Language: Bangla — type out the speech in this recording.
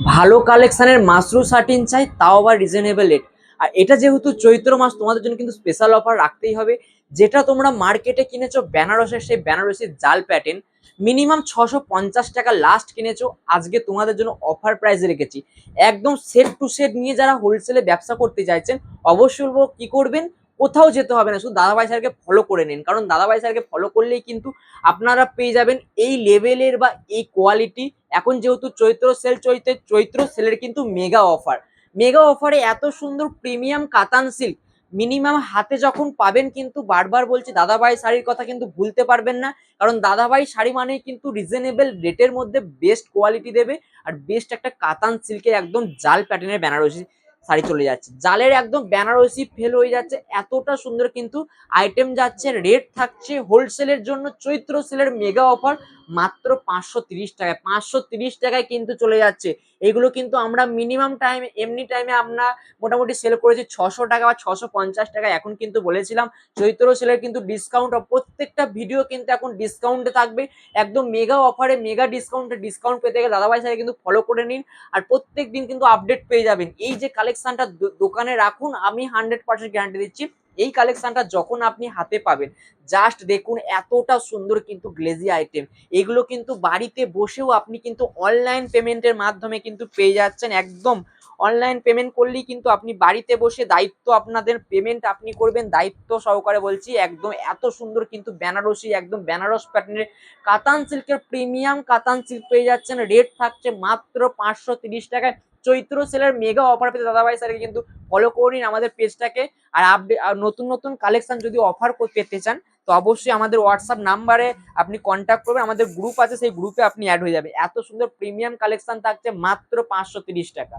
ভালো কালেকশনের মাশরু শার্টিন চাই, তাও আবার রিজনেবল রেট। আর এটা যেহেতু চৈত্র মাস, তোমাদের জন্য কিন্তু স্পেশাল অফার রাখতেই হবে। যেটা তোমরা মার্কেটে কিনেছো বেনারসের, সেই বেনারসির জাল প্যাটার্ন মিনিমাম 650 টাকা লাস্ট কিনেছো, আজকে তোমাদের জন্য অফার প্রাইসে রেখেছি। একদম সেট টু সেট নিয়ে যারা হোলসেলে ব্যবসা করতে চাইছেন, অবশ্যই বলবো কি করবেন, কোথাও যেতে হবে না, শুধু দাদাভাই স্যারকে ফলো করে নিন। কারণ দাদাভাই স্যারকে ফলো করলেই কিন্তু আপনারা পেয়ে যাবেন এই লেভেলের বা এই কোয়ালিটি। এখন যেহেতু চৈত্র সেল চলছে, চৈত্র সেলের কিন্তু মেগা অফার। মেগা অফারে এত সুন্দর প্রিমিয়াম কাতান সিল্ক মিনিমাম হাতে যখন পাবেন, কিন্তু বারবার বলছি দাদাভাই শাড়ির কথা কিন্তু ভুলতে পারবেন না। কারণ দাদাভাই শাড়ি মানেই কিন্তু রিজনেবল রেটের মধ্যে বেস্ট কোয়ালিটি দেবে। আর বেস্ট একটা কাতান সিল্কের একদম জাল প্যাটার্নের বেনারসি শাড়ি চলে যাচ্ছে, জালের একদম বেনারসি ফেল হয়ে যাচ্ছে, এতটা সুন্দর কিন্তু আইটেম যাচ্ছে। রেট থাকছে হোলসেলের জন্য চৈত্র সেলের মেগা অফার মাত্র 530 টাকায়। 530 টাকায় কিন্তু চলে যাচ্ছে। এগুলো কিন্তু আমরা মিনিমাম টাইম, এমনি টাইমে আমরা মোটামুটি সেল করেছি 600 টাকা বা 650 টাকা। এখন কিন্তু বলেছিলাম চৈত্র সেলের কিন্তু ডিসকাউন্ট, প্রত্যেকটা ভিডিও কিন্তু এখন ডিসকাউন্টে থাকবে। একদম মেগা অফারে মেগা ডিসকাউন্টে ডিসকাউন্ট পেতে গেলে দাদাভাই সাথে কিন্তু ফলো করে নিন। আর প্রত্যেক দিন কিন্তু আপডেট পেয়ে যাবেন। এই যে কালেকশনটা দোকানে রাখুন, আমি 100% গ্যারান্টি দিচ্ছি এই কালেকশনটা যখন আপনি হাতে পাবেন, জাস্ট দেখুন এতটা সুন্দর কিন্তু গ্লেজি আইটেম। এগুলো কিন্তু বাড়িতে বসেও আপনি কিন্তু অনলাইন পেমেন্টের মাধ্যমে কিন্তু পেয়ে যাচ্ছেন। একদম অনলাইন পেমেন্ট করলেই কিন্তু আপনি বাড়িতে বসে দায়িত্ব, আপনাদের পেমেন্ট আপনি করবেন দায়িত্ব সহকারে বলছি। একদম এত সুন্দর কিন্তু বেনারসি, একদম বেনারস প্যাটার্নের কাতান সিল্কের প্রিমিয়াম কাতান সিল্ক পেয়ে যাচ্ছেন। রেট থাকছে মাত্র 530 টাকায়। চৈত্র সেলের মেগা অফার পেতে দাদাভাই স্যারকে কিন্তু ফলো করুন আমাদের পেজটাকে। আর আপডেট আর নতুন নতুন কালেকশন যদি অফার পেতে চান, তো অবশ্যই আমাদের হোয়াটসঅ্যাপ নাম্বারে আপনি কন্ট্যাক্ট করবেন, আমাদের গ্রুপ আছে সেই গ্রুপে আপনি অ্যাড হয়ে যাবে। এত সুন্দর প্রিমিয়াম কালেকশন থাকছে মাত্র 530 টাকা।